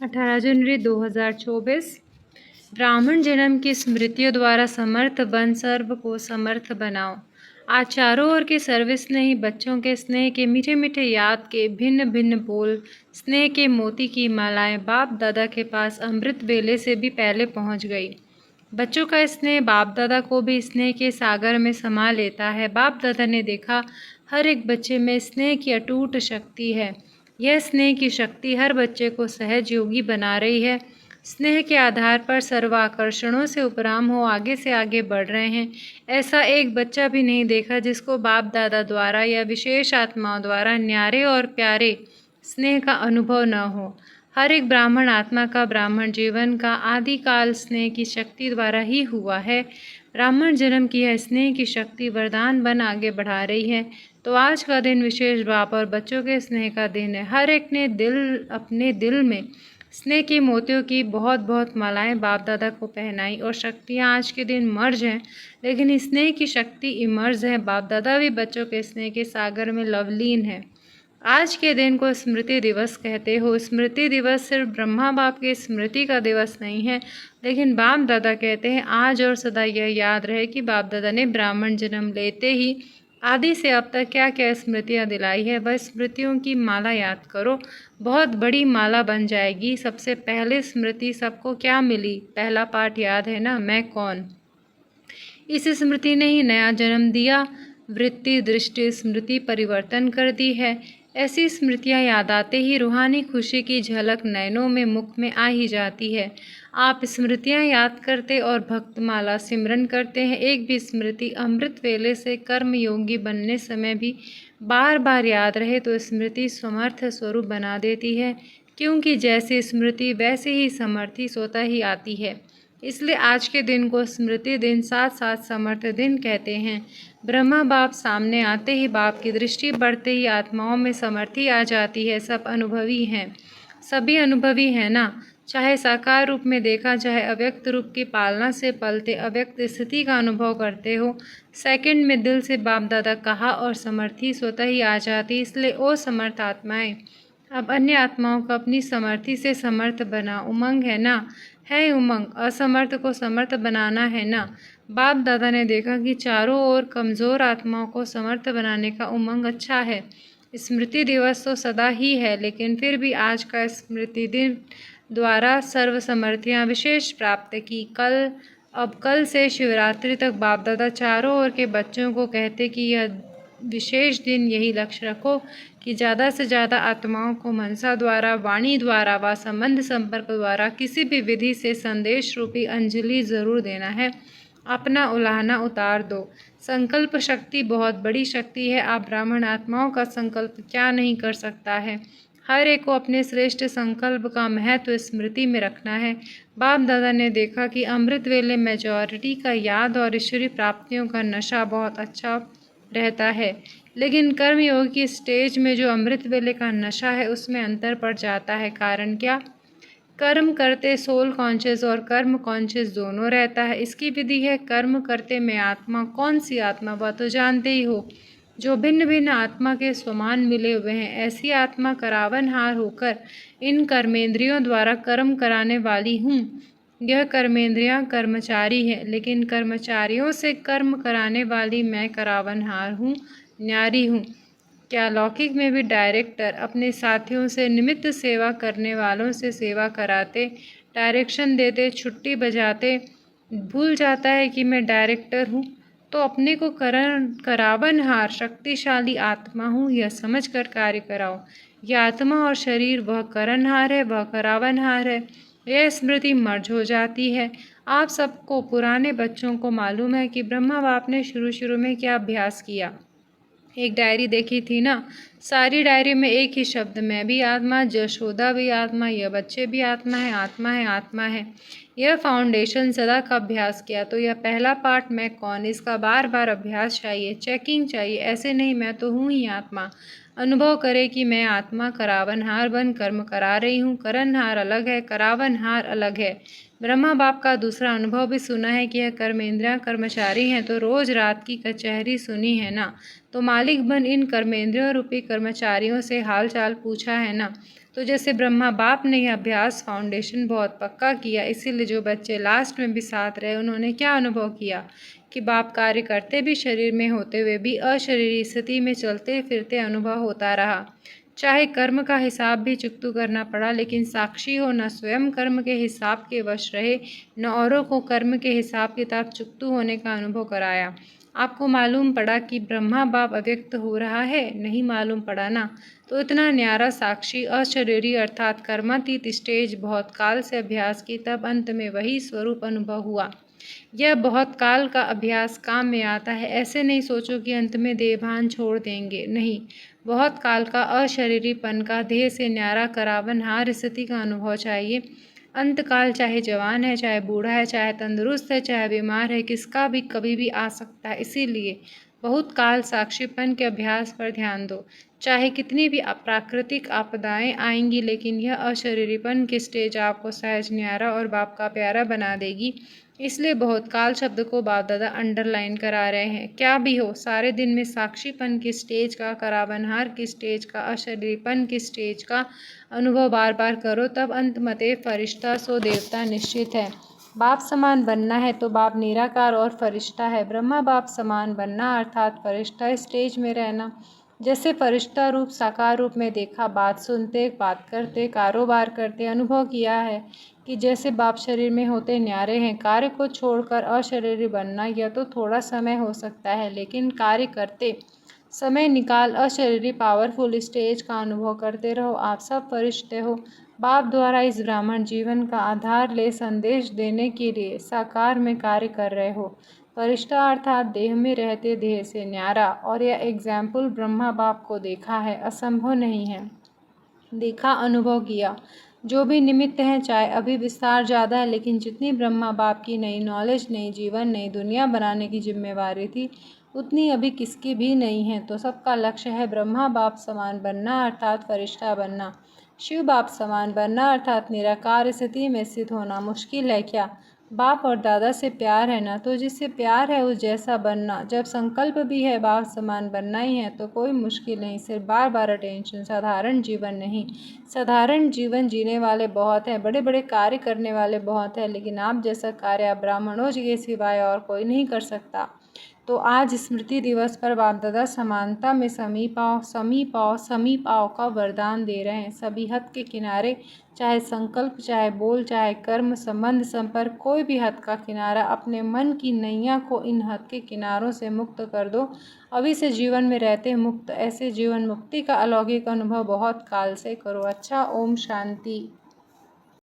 18 जनवरी 2024। ब्राह्मण जन्म की स्मृतियों द्वारा समर्थ बन सर्व को समर्थ बनाओ। आज चारों ओर के सर्व स्नेही बच्चों के स्नेह के मीठे मीठे याद के भिन्न भिन्न बोल, स्नेह के मोती की मालाएं बाप दादा के पास अमृत बेले से भी पहले पहुंच गई। बच्चों का स्नेह बाप दादा को भी स्नेह के सागर में समा लेता है। बाप दादा ने देखा हर एक बच्चे में स्नेह की अटूट शक्ति है। यह स्नेह की शक्ति हर बच्चे को सहज योगी बना रही है। स्नेह के आधार पर सर्वाकर्षणों से उपराम हो आगे से आगे बढ़ रहे हैं। ऐसा एक बच्चा भी नहीं देखा जिसको बाप दादा द्वारा या विशेष आत्माओं द्वारा न्यारे और प्यारे स्नेह का अनुभव न हो। हर एक ब्राह्मण आत्मा का ब्राह्मण जीवन का आदिकाल स्नेह की शक्ति द्वारा ही हुआ है। ब्राह्मण जन्म की यह स्नेह की शक्ति वरदान बन आगे बढ़ा रही है। तो आज का दिन विशेष बाप और बच्चों के स्नेह का दिन है। हर एक ने अपने दिल में स्नेह के मोतियों की बहुत बहुत मालाएं बाप दादा को पहनाई और शक्तियां आज के दिन मर्ज हैं, लेकिन स्नेह की शक्ति इमर्ज है। बाप दादा भी बच्चों के स्नेह के सागर में लवलीन है। आज के दिन को स्मृति दिवस कहते हो। स्मृति दिवस सिर्फ ब्रह्मा बाप की स्मृति का दिवस नहीं है, लेकिन बाप दादा कहते हैं आज और सदा यह याद रहे कि बाप दादा ने ब्राह्मण जन्म लेते ही आदि से अब तक क्या क्या स्मृतियाँ दिलाई है, वह स्मृतियों की माला याद करो। बहुत बड़ी माला बन जाएगी। सबसे पहले स्मृति सबको क्या मिली? पहला पाठ याद है ना, मैं कौन। इस स्मृति ने ही नया जन्म दिया। वृत्ति दृष्टि स्मृति परिवर्तन कर दी है। ऐसी स्मृतियाँ याद आते ही रूहानी खुशी की झलक नयनों में मुख में आ ही जाती है। आप स्मृतियाँ याद करते और भक्तमाला सिमरन करते हैं। एक भी स्मृति अमृत वेले से कर्म योगी बनने समय भी बार बार याद रहे तो स्मृति समर्थ स्वरूप बना देती है, क्योंकि जैसी स्मृति वैसे ही समर्थी स्वतः ही आती है। इसलिए आज के दिन को स्मृति दिन साथ साथ समर्थ दिन कहते हैं। ब्रह्मा बाप सामने आते ही बाप की दृष्टि बढ़ते ही आत्माओं में समर्थी आ जाती है। सब अनुभवी हैं, सभी अनुभवी हैं ना। चाहे साकार रूप में देखा, चाहे अव्यक्त रूप की पालना से पलते अव्यक्त स्थिति का अनुभव करते हो। सेकंड में दिल से बाप दादा कहा और समर्थी स्वतः ही आ जाती। इसलिए ओ समर्थ आत्माएं, अब अन्य आत्माओं को अपनी समर्थी से समर्थ बना। उमंग है ना, है उमंग। असमर्थ को समर्थ बनाना है ना। बाप दादा ने देखा कि चारों ओर कमज़ोर आत्माओं को समर्थ बनाने का उमंग अच्छा है। स्मृति दिवस तो सदा ही है, लेकिन फिर भी आज का स्मृति दिन द्वारा सर्व समर्थियाँ विशेष प्राप्त की। कल से शिवरात्रि तक बाप दादा चारों ओर के बच्चों को कहते कि यह विशेष दिन यही लक्ष्य रखो कि ज़्यादा से ज़्यादा आत्माओं को मनसा द्वारा, वाणी द्वारा व संबंध संपर्क द्वारा किसी भी विधि से संदेश रूपी अंजलि ज़रूर देना है। अपना उलाहना उतार दो। संकल्प शक्ति बहुत बड़ी शक्ति है। आप ब्राह्मण आत्माओं का संकल्प क्या नहीं कर सकता है। हर एक को अपने श्रेष्ठ संकल्प का महत्व स्मृति में रखना है। बाप दादा ने देखा कि अमृत वेले मेजॉरिटी का याद और ईश्वरीय प्राप्तियों का नशा बहुत अच्छा रहता है, लेकिन कर्मयोग की स्टेज में जो अमृत वेले का नशा है उसमें अंतर पड़ जाता है। कारण क्या? कर्म करते सोल कॉन्शियस और कर्म कॉन्शियस दोनों रहता है। इसकी विधि है कर्म करते में आत्मा। कौन सी आत्मा? वह तो जानते ही हो, जो भिन्न भिन्न आत्मा के समान मिले हुए हैं। ऐसी आत्मा करावनहार होकर इन कर्मेंद्रियों द्वारा कर्म कराने वाली हूँ। यह कर्मेंद्रियां कर्मचारी है, लेकिन कर्मचारियों से कर्म कराने वाली मैं करावनहार हूँ, न्यारी हूँ। क्या लौकिक में भी डायरेक्टर अपने साथियों से निमित्त सेवा करने वालों से सेवा कराते, डायरेक्शन देते, छुट्टी बजाते भूल जाता है कि मैं डायरेक्टर हूँ? तो अपने को करावनहार शक्तिशाली आत्मा हूँ यह समझकर कार्य कराओ। यह आत्मा और शरीर वह करनहार है, वह करावनहार है। यह स्मृति मर्ज हो जाती है। आप सबको पुराने बच्चों को मालूम है कि ब्रह्मा बाप ने शुरू में क्या अभ्यास किया। एक डायरी देखी थी ना, सारी डायरी में एक ही शब्द, मैं भी आत्मा, जशोदा भी आत्मा, यह बच्चे भी आत्मा है, आत्मा है, आत्मा है। यह फाउंडेशन सदा का अभ्यास किया। तो यह पहला पार्ट मैं कौन, इसका बार बार अभ्यास चाहिए, चेकिंग चाहिए। ऐसे नहीं मैं तो हूँ ही आत्मा। अनुभव करे कि मैं आत्मा करावनहार बन कर्म करा रही हूँ। करनहार अलग है, करावनहार अलग है। ब्रह्मा बाप का दूसरा अनुभव भी सुना है कि यह कर्मेंद्रियां कर्मचारी हैं। तो रोज रात की कचहरी सुनी है ना, तो मालिक बन इन कर्मेंद्रियों रूपी कर्मचारियों से हाल चाल पूछा है ना। तो जैसे ब्रह्मा बाप ने यह अभ्यास फाउंडेशन बहुत पक्का किया, इसीलिए जो बच्चे लास्ट में भी साथ रहे उन्होंने क्या अनुभव किया कि बाप कार्य करते भी शरीर में होते हुए भी अशरीरी स्थिति में चलते फिरते अनुभव होता रहा। चाहे कर्म का हिसाब भी चुकतू करना पड़ा, लेकिन साक्षी हो न स्वयं कर्म के हिसाब के वश रहे, न औरों को कर्म के हिसाब किताब चुकतू होने का अनुभव कराया। आपको मालूम पड़ा कि ब्रह्मा बाप अव्यक्त हो रहा है? नहीं मालूम पड़ा ना? तो इतना न्यारा साक्षी अशरीरी अर्थात कर्मातीत स्टेज बहुत काल से अभ्यास की, तब अंत में वही स्वरूप अनुभव हुआ। यह बहुत काल का अभ्यास काम में आता है। ऐसे नहीं सोचो कि अंत में देहभान छोड़ देंगे, नहीं। बहुत काल का अशरीरीपन का देह से न्यारा करावनहार स्थिति का अनुभव चाहिए। अंतकाल चाहे जवान है, चाहे बूढ़ा है, चाहे तंदुरुस्त है, चाहे बीमार है, किसका भी कभी भी आ सकता है। इसीलिए बहुत काल साक्षीपन के अभ्यास पर ध्यान दो। चाहे कितनी भी प्राकृतिक आपदाएं आएंगी, लेकिन यह अशरीरीपन की स्टेज आपको सहज न्यारा और बाप का प्यारा बना देगी। इसलिए बहुत काल शब्द को बाप दादा अंडरलाइन करा रहे हैं। क्या भी हो, सारे दिन में साक्षीपन की स्टेज का, करावनहार की स्टेज का, अशरीरीपन की स्टेज का अनुभव बार बार करो, तब अंत मते फरिश्ता सो देवता निश्चित है। बाप समान बनना है तो बाप निराकार और फरिश्ता है। ब्रह्मा बाप समान बनना अर्थात फरिश्ता स्टेज में रहना। जैसे फरिश्ता रूप साकार रूप में देखा, बात सुनते, बात करते, कारोबार करते अनुभव किया है कि जैसे बाप शरीर में होते न्यारे हैं। कार्य को छोड़कर अशरीरी बनना यह तो थोड़ा समय हो सकता है, लेकिन कार्य करते समय निकाल अशरीरी पावरफुल स्टेज का अनुभव करते रहो। आप सब फरिश्ते हो। बाप द्वारा इस ब्राह्मण जीवन का आधार ले संदेश देने के लिए साकार में कार्य कर रहे हो। फरिश्ता अर्थात देह में रहते देह से न्यारा। और यह एग्जाम्पल ब्रह्मा बाप को देखा है, असंभव नहीं है। देखा, अनुभव किया। जो भी निमित्त हैं, चाहे अभी विस्तार ज़्यादा है, लेकिन जितनी ब्रह्मा बाप की नई नॉलेज, नई जीवन, नई दुनिया बनाने की जिम्मेवारी थी, उतनी अभी किसकी भी नहीं है। तो सबका लक्ष्य है ब्रह्मा बाप समान बनना अर्थात फरिश्ता बनना। शिव बाप समान बनना अर्थात निराकार स्थिति में स्थित होना मुश्किल है क्या? बाप और दादा से प्यार है ना, तो जिससे प्यार है उस जैसा बनना। जब संकल्प भी है बाप समान बनना ही है, तो कोई मुश्किल नहीं, सिर्फ बार बार अटेंशन। साधारण जीवन नहीं, साधारण जीवन जीने वाले बहुत हैं, बड़े बड़े कार्य करने वाले बहुत हैं, लेकिन आप जैसा कार्य आप ब्राह्मणों के सिवाय और कोई नहीं कर सकता। तो आज स्मृति दिवस पर बाप दादा समानता में समीप आओ, समीप आओ, समीप आओ का वरदान दे रहे हैं। सभी हद के किनारे, चाहे संकल्प, चाहे बोल, चाहे कर्म, संबंध, संपर्क, कोई भी हद का किनारा, अपने मन की नैया को इन हद के किनारों से मुक्त कर दो। अभी से जीवन में रहते मुक्त। ऐसे जीवन मुक्ति का अलौकिक अनुभव बहुत काल से करो। अच्छा, ओम शांति।